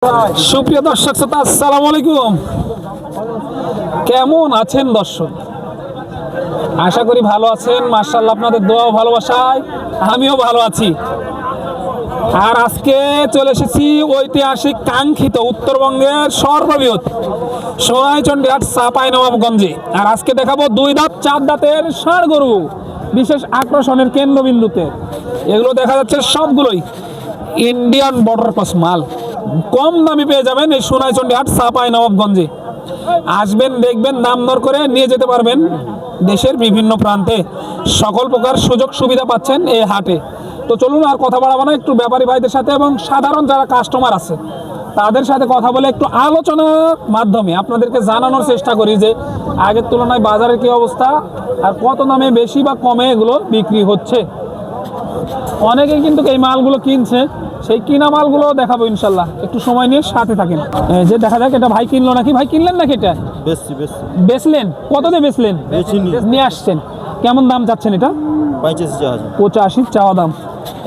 সুপ্রিয় দর্শক শ্রোতা, আসসালামু আলাইকুম। কেমন আছেন দর্শক? আশা করি ভালো আছেন। মাশাআল্লাহ, আপনাদের দোয়া ও ভালোবাসায় আমিও ভালো আছি। আর আজকে চলে এসেছি ঐতিহাসিক কাঙ্ক্ষিত উত্তরবঙ্গের সর্ববৃহৎ সোনাইচন্ডী হাট চাঁপাইনবাবগঞ্জে। আর আজকে দেখাবো দুই দাঁত চার দাঁতের ষাঁড় গরু বিশেষ আকর্ষণের কেন্দ্রবিন্দুতে। এগুলো দেখা যাচ্ছে সবগুলোই ইন্ডিয়ান বর্ডার ক্রস মাল। কম দামে পেয়ে যাবেন এই সোনাইচন্ডী হাট চাঁপাইনবাবগঞ্জে। আসবেন, দেখবেন, দাম দর করে নিয়ে যেতে পারবেন দেশের বিভিন্ন প্রান্তে। সকল প্রকার সুযোগ সুবিধা পাচ্ছেন এই হাটে। তো চলুন আর কথা বাড়াবো না, একটু ব্যাপারী ভাইদের সাথে এবং সাধারণ যারা কাস্টমার আছে তাদের সাথে কথা বলে একটু আলোচনার মাধ্যমে আপনাদেরকে জানানোর চেষ্টা করি যে আগের তুলনায় বাজারের কী অবস্থা আর কত দামে বেশি বা কমে এগুলো বিক্রি হচ্ছে। অনেকেই কিন্তু এই মালগুলো কিনছে, সেই কিনা মালগুলো দেখাবো ইনশাল্লাহ। একটু সময় নিয়ে সাথে থাকেন। এই যে দেখা যাক, এটা ভাই কিনলো নাকি? ভাই কিনলেন নাকি? এটা বেচলেন? কত দিয়ে বেচলেন? নিয়ে আসছেন। কেমন দাম চাচ্ছেন এটা? 85 চাওয়া দাম।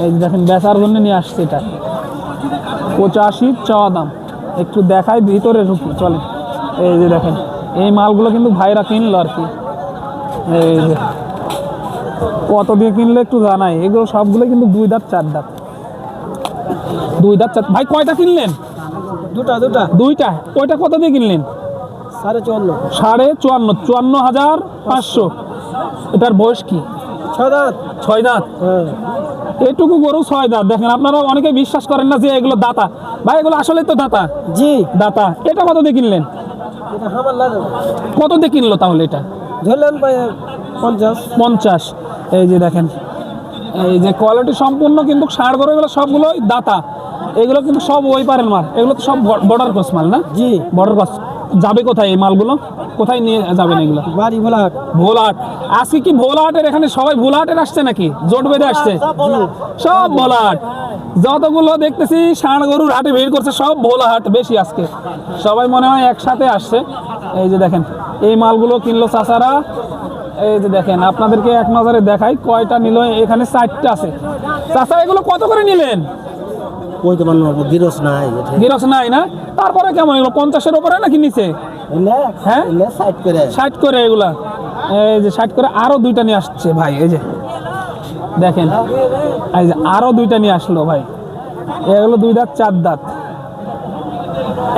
এই দেখেন, বেচার জন্য নিয়ে আসছে এটা। 85 চাওয়া দাম। একটু দেখাই ভিতরে ঢুকি, চলে। এই যে দেখেন, এই মালগুলো কিন্তু ভাইরা কিনলো আর কি। এই যে কত দিয়ে কিনলে একটু জানাই। এগুলো সবগুলো কিন্তু দুই দাঁত চার দাঁত। দুই দাঁত চার। ভাই কয়টা কিনলেন? দুইটা। ওইটা কত দিয়ে কিনলেন? 54,500। 54,500। এটার বয়স কি? 6 দাঁত। এটুকু গরু 6 দাঁত। দেখেন, আপনারা অনেকে বিশ্বাস করেন না যে এগুলো দাতা। ভাই এগুলো আসলে তো দাতা। জি দাতা। এটা কত দিয়ে কিনলেন? কত দিয়ে কিনলো তাহলে? এটা ধরলেন 50। এই যে দেখেন, এই যে কোয়ালিটি সম্পূর্ণ কিন্তু ষাঁড় গরু, এগুলো সবগুলোই দাতা। এগুলো কিন্তু সব ওই পারের মাল। এগুলো তো সব বর্ডার ক্রস মাল না? জি, বর্ডার ক্রস। যাবে কোথায় এই মালগুলো? কোথায় নিয়ে যাবেন এগুলো? বাড়ি ভোলাহাট। ভোলাহাট। আজকে কি ভোলাহাটের এখানে সবাই ভোলাহাটের আসছে নাকি? জোট বেঁধে আসছে সব ভোলাহাট। যতগুলো দেখতেছি ষাঁড় গরুর হাটে ভিড় করছে সব ভোলাহাট বেশি আজকে। সবাই মনে হয় একসাথে আসছে। এই যে দেখেন, এই মালগুলো কিনলো চাচারা। এই যে দেখেন, আপনাদেরকে এক নজরে দেখাই কয়টা নিল। এখানে 4টা আছে। চাচা এগুলো কত করে নিলেন? গিরস নাই না? তারপরে কেমন এগুলো? 50-এর উপরে নাকি নিচে? হ্যাঁ, 60 করে এগুলা। এই যে 60 করে। আরো দুইটা নিয়ে আসছে ভাই। এই যে দেখেন, এই যে আরো দুইটা নিয়ে আসলো ভাই। এগুলো দুই দাঁত চার দাঁত।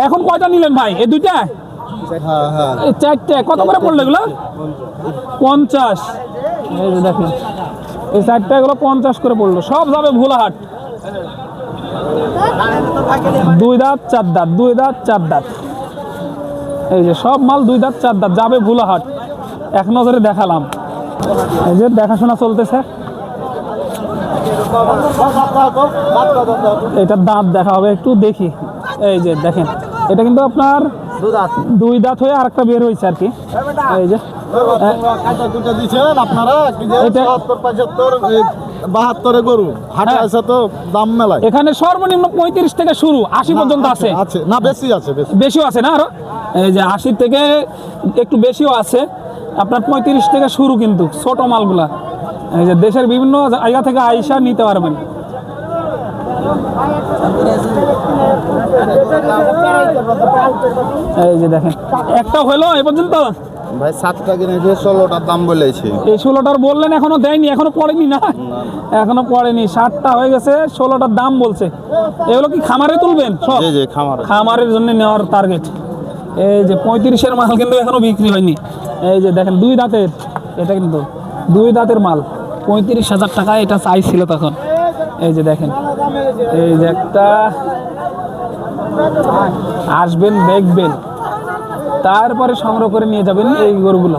এখন কয়টা নিলেন ভাই? এই দুইটা? এই 4টে। কত করে পড়লো এগুলো? 50। এই যে দেখেন, এই 4টা এগুলো 50 করে পড়লো। সব যাবে ভোলাহাট। দুই দাঁত চার দাঁত, দুই দাঁত চার দাঁত। এই যে সব মাল দুই দাঁত চার দাঁত যাবে ভোলাহাট। এক নজরে দেখালাম। এই যে দেখাশোনা চলতেছে। এটার দাঁত দেখা হবে, একটু দেখি। এই যে দেখেন, এটা কিন্তু আপনার দুই দাঁত হয়ে আরেকটা বের হয়েছে আর কি। এই যে গরু হাটে আছে তো দাম মেলায়। এখানে সর্বনিম্ন 35 থেকে শুরু, 80 পর্যন্ত আছে। না, বেশি আছে, বেশিও আছে না আরো? এই যে 80 থেকে একটু বেশিও আছে। আপনার 35 থেকে শুরু কিন্তু ছোট মালগুলা। এই যে দেশের বিভিন্ন জায়গা থেকে আইসা নিতে পারবেন। এই যে দেখেন, একটা হলো এ পর্যন্ত ভাই। 7টা কিনে 16টার দাম বলেছে। এই 16টার বললেন, এখনো দেয়নি, এখনো পড়েনি না? এখনো পড়েনি। 7টা হয়ে গেছে, 16টার দাম বলছে। এগুলো কি খামারে তুলবেন সব? খামারের জন্য নেওয়ার টার্গেট। এই যে 35-এর মাল কিন্তু এখনো বিক্রি হয়নি। এই যে দেখেন, দুই দাঁতের। এটা কিন্তু দুই দাঁতের মাল। 35,000 টাকা এটা চাইছিল তখন। এই যে দেখেন, এই যে একটা। আসবেন, দেখবেন, তারপরে সংগ্রহ করে নিয়ে যাবেন এই গরুগুলো।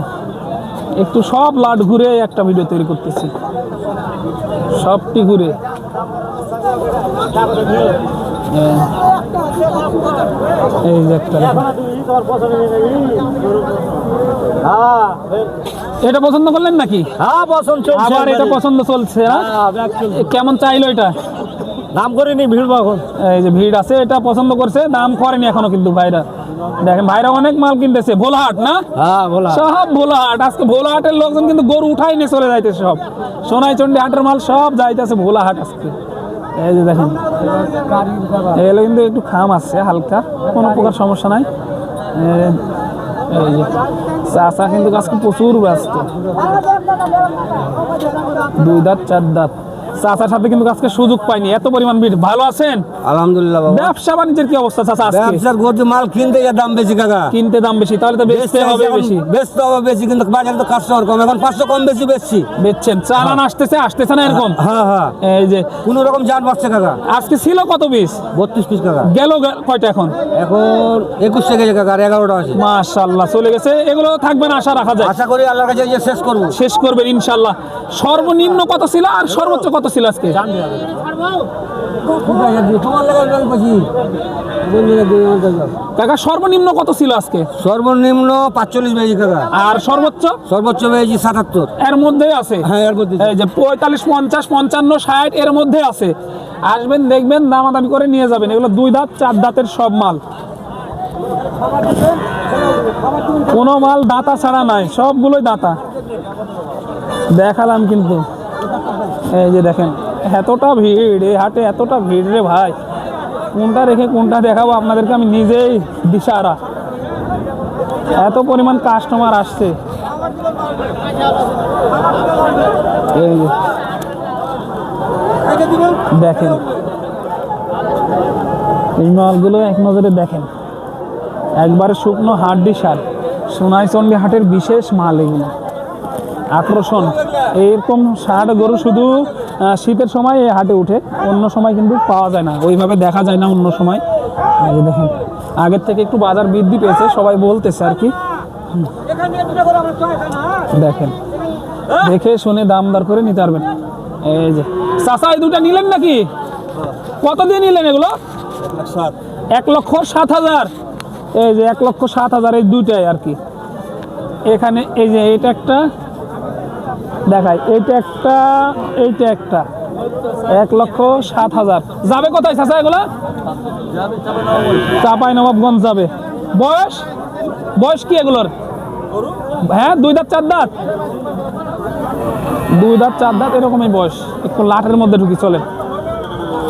একটু সব লাট ঘুরে একটা ভিডিও তৈরি করতেছি, সবটি ঘুরে। এই যে একটা। এটা পছন্দ করলেন নাকি? হ্যাঁ, পছন্দ চলছে। আবার এটা পছন্দ চলছে। কেমন চাইলো এটা? দাম করেনি, ভিড় এখন। এই যে ভিড় আছে, এটা পছন্দ করছে, দাম করেনি এখনো কিন্তু ভাইরা। দেখেন, ভাইরা অনেক মাল কিনতেছে। ভোলাহাট না? হ্যাঁ, ভোলাহাট। সব ভোলাহাট। আজকে ভোলাহাটের লোকজন কিন্তু গরু উঠাই নিয়ে চলে যাইতেছে সব। সোনাইচন্ডী হাটের মাল সব যাইতেছে ভোলাহাট আজকে। এই যে দেখেন এগুলো কিন্তু একটু খাম আছে হালকা, কোনো প্রকার সমস্যা নাই। এই যে চাচা কিন্তু আজকে প্রচুর ব্যস্ত, 2 দাঁত 4 দাঁত। চাচার সাথে কিন্তু আজকে সুযোগ পাইনি, এত পরিমাণ ভিড়। ভালো আছেন? আলহামদুলিল্লাহ বাবা। ব্যবসা বাণিজ্যের কি অবস্থা চাচা আজকে? ব্যবসার গরু মাল কিনতে গিয়ে দাম বেশি কাকা। কিনতে দাম বেশি, তাহলে তো বেচতে হবে বেশি। বেচতে হবে বেশি, কিন্তু বাজারে তো কাস্টমার কম, এখন 500 কম বেশি বেচছি। বেচছেন, চালান আসতেছে না এরকম? হ্যাঁ হ্যাঁ, এই যে কোন রকম জান বাড়ছে কাকা। আজকে ছিল কত পিস? 32 পিস কাকা। গেল কয়টা এখন? এখন 21 টাকা কাকা, আর 11টা আছে। মাশাআল্লাহ চলে গেছে। এগুলো থাকবে না আশা রাখা যায়? আশা করি আল্লাহর কাছে যে শেষ করব। শেষ করবেন ইনশাআল্লাহ। সর্বনিম্ন কত ছিল আর সর্বোচ্চ কত ছিল আজকে? তোমার লাগা বেশি কাকা সর্বনিম্ন কত ছিল আজকে? সর্বনিম্ন 45 বেশি কাকা, আর সর্বোচ্চ? সর্বোচ্চ বেশি 77। এর মধ্যেই আছে? হ্যাঁ এর মধ্যে। এই যে 45, 50, 55, 60 এর মধ্যে আছে। আসবেন, দেখবেন, দামাদামি করে নিয়ে যাবেন। এগুলো 2 দাঁত 4 দাঁতের সব মাল, কোনো মাল দাঁতা ছাড়া নাই, সবগুলোই দাঁতা। দেখালাম কিন্তু। এই যে দেখেন এতটা ভিড় এই হাটে, এতটা ভিড় রে ভাই, কোনটা রেখে কোনটা দেখাবো আপনাদেরকে আমি নিজেই দিশাহারা। এত পরিমাণ কাস্টমার আসছে। এই যে দেখেন এই মালগুলো এক নজরে দেখেন, একবারে শুকনো হাড্ডি সার। সোনাইচন্ডী হাটের বিশেষ মাল এগুলো, আকর্ষণ। এরকম ষাট গরু শুধু শীতের সময় এই হাটে উঠে, অন্য সময় কিন্তু পাওয়া যায় না, ওইভাবে দেখা যায় না অন্য সময়। এই যে দেখেন আগের থেকে একটু বাজার বৃদ্ধি পেয়েছে, সবাই বলতেছে আর কি। দেখেন দেখে শুনে দাম দর করে নিতে পারবেন। এই যে চাচা এই দুটা নিলেন নাকি? কত দিয়ে নিলেন এগুলো? 1,07,000। এই যে 1,07,000 এই দুইটাই আর কি। এখানে এই যে এটা একটা দেখাই, এইটা একটা, এইটা একটা, 1,07,000। যাবে কোথায় চাচা এগুলা? চাঁপাইনবাবগঞ্জ যাবে। বয়স বয়স কি এগুলোর? হ্যাঁ 2 দাঁত 4 দাঁত, 2 দাঁত 4 দাঁত এরকমই বয়স, একটু লাটের মধ্যে ঢুকি চলে।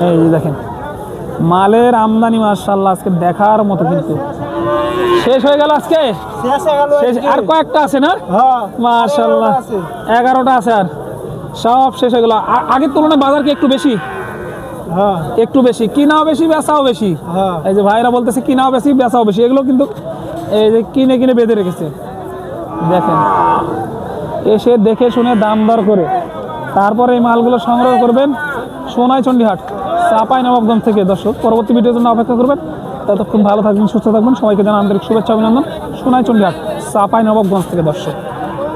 এই যে দেখেন মালের আমদানি মাশাআল্লাহ আজকে দেখার মতো। কিন্তু শেষ হয়ে গেল আজকে? শেষ, আর কয়েকটা আছে না? মাশাআল্লাহ 11টা আছে, আর সব শেষ হয়ে গেল। আগের তুলনায় বাজার কি একটু বেশি? একটু বেশি, কিনাও বেশি বেচাও বেশি। এই যে ভাইরা বলতেছে কিনাও বেশি বেচাও বেশি। এগুলো কিন্তু এই যে কিনে কিনে বেঁধে রেখেছে। দেখেন এসে দেখে শুনে দাম দর করে তারপরে এই মালগুলো সংগ্রহ করবেন। সোনাইচন্ডী হাট, চাঁপাইনবাবগঞ্জ থেকে। দর্শক পরবর্তী ভিডিওর জন্য অপেক্ষা করবেন। ততক্ষণ ভালো থাকবেন, সুস্থ থাকবেন। সবাইকে জানাই আন্তরিক শুভেচ্ছা অভিনন্দন। সোনাইচন্ডী হাট, চাঁপাইনবাবগঞ্জ থেকে দর্শক।